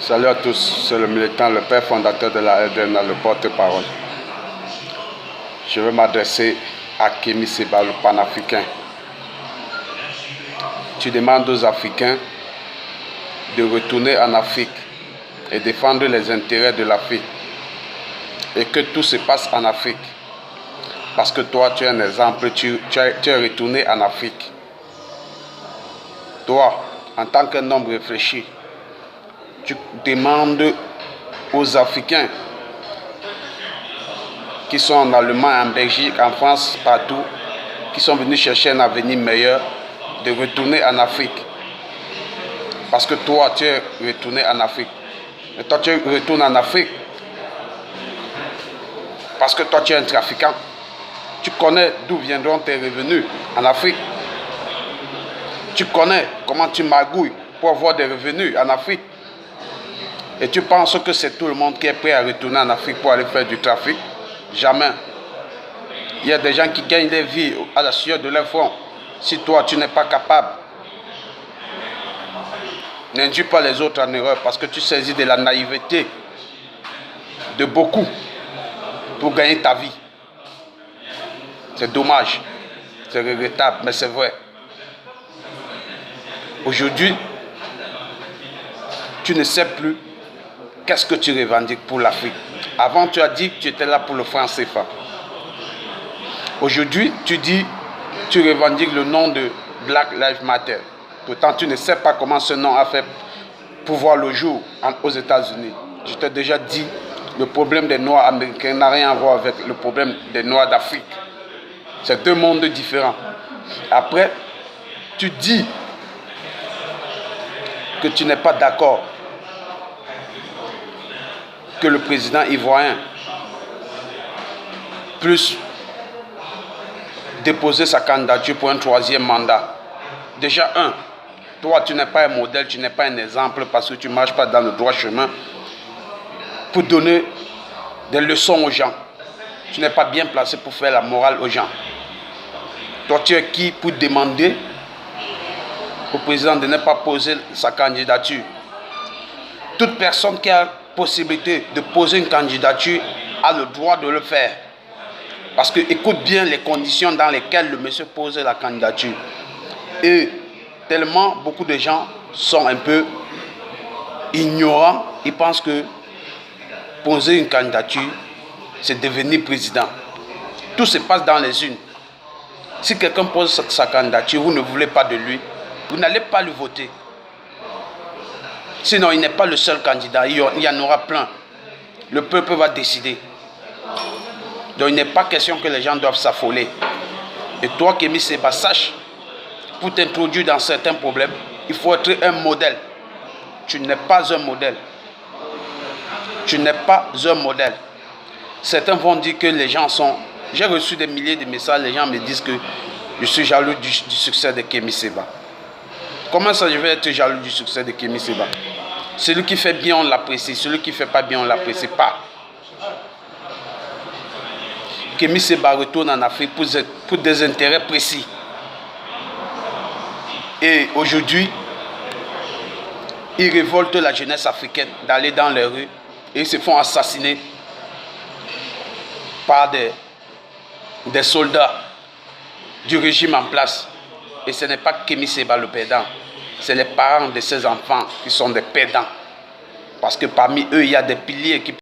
Salut à tous, c'est le militant, le père fondateur de la RDNA, le porte-parole. Je vais m'adresser à Kémy Séba, le panafricain. Tu demandes aux Africains de retourner en Afrique et défendre les intérêts de l'Afrique. Et que tout se passe en Afrique. Parce que toi, tu es un exemple, tu es retourné en Afrique. Toi, en tant qu'un homme réfléchi, tu demandes aux Africains qui sont en Allemagne, en Belgique, en France, partout, qui sont venus chercher un avenir meilleur, de retourner en Afrique. Parce que toi, tu es retourné en Afrique. Et toi, tu retournes en Afrique parce que toi, tu es un trafiquant. Tu connais d'où viendront tes revenus en Afrique. Tu connais comment tu magouilles pour avoir des revenus en Afrique. Et tu penses que c'est tout le monde qui est prêt à retourner en Afrique pour aller faire du trafic? Jamais. Il y a des gens qui gagnent des vies à la sueur de leur front. Si toi, tu n'es pas capable, n'induis pas les autres en erreur parce que tu saisis de la naïveté de beaucoup pour gagner ta vie. C'est dommage, c'est regrettable, mais c'est vrai. Aujourd'hui, tu ne sais plus qu'est-ce que tu revendiques pour l'Afrique. Avant, tu as dit que tu étais là pour le franc CFA. Aujourd'hui, tu revendiques le nom de Black Lives Matter. Pourtant, tu ne sais pas comment ce nom a fait pour voir le jour aux États-Unis. Je t'ai déjà dit, le problème des Noirs américains n'a rien à voir avec le problème des Noirs d'Afrique. C'est deux mondes différents. Après, tu dis que tu n'es pas d'accord que le président ivoirien puisse déposer sa candidature pour un troisième mandat. Déjà, toi, tu n'es pas un modèle, tu n'es pas un exemple parce que tu ne marches pas dans le droit chemin pour donner des leçons aux gens. Tu n'es pas bien placé pour faire la morale aux gens. Toi, tu es qui pour demander au président de ne pas poser sa candidature? Toute personne qui a la possibilité de poser une candidature a le droit de le faire. Parce que écoute bien les conditions dans lesquelles le monsieur pose la candidature. Et tellement beaucoup de gens sont un peu ignorants, ils pensent que poser une candidature, c'est devenir président. Tout se passe dans les urnes. Si quelqu'un pose sa candidature, vous ne voulez pas de lui, vous n'allez pas le voter. Sinon, il n'est pas le seul candidat, il y en aura plein. Le peuple va décider. Donc, il n'est pas question que les gens doivent s'affoler. Et toi, Kémy Séba, sache, pour t'introduire dans certains problèmes, il faut être un modèle. Tu n'es pas un modèle. Tu n'es pas un modèle. Certains vont dire que les gens sont... J'ai reçu des milliers de messages, les gens me disent que je suis jaloux du succès de Kémy Séba. Comment ça, je vais être jaloux du succès de Kémy Séba? Celui qui fait bien, on l'apprécie. Celui qui ne fait pas bien, on ne l'apprécie pas. Kémy Séba retourne en Afrique pour des intérêts précis. Et aujourd'hui, ils révoltent la jeunesse africaine d'aller dans les rues et ils se font assassiner par des soldats du régime en place. Et ce n'est pas Kémy Séba le perdant, c'est les parents de ces enfants qui sont des perdants. Parce que parmi eux, il y a des piliers qui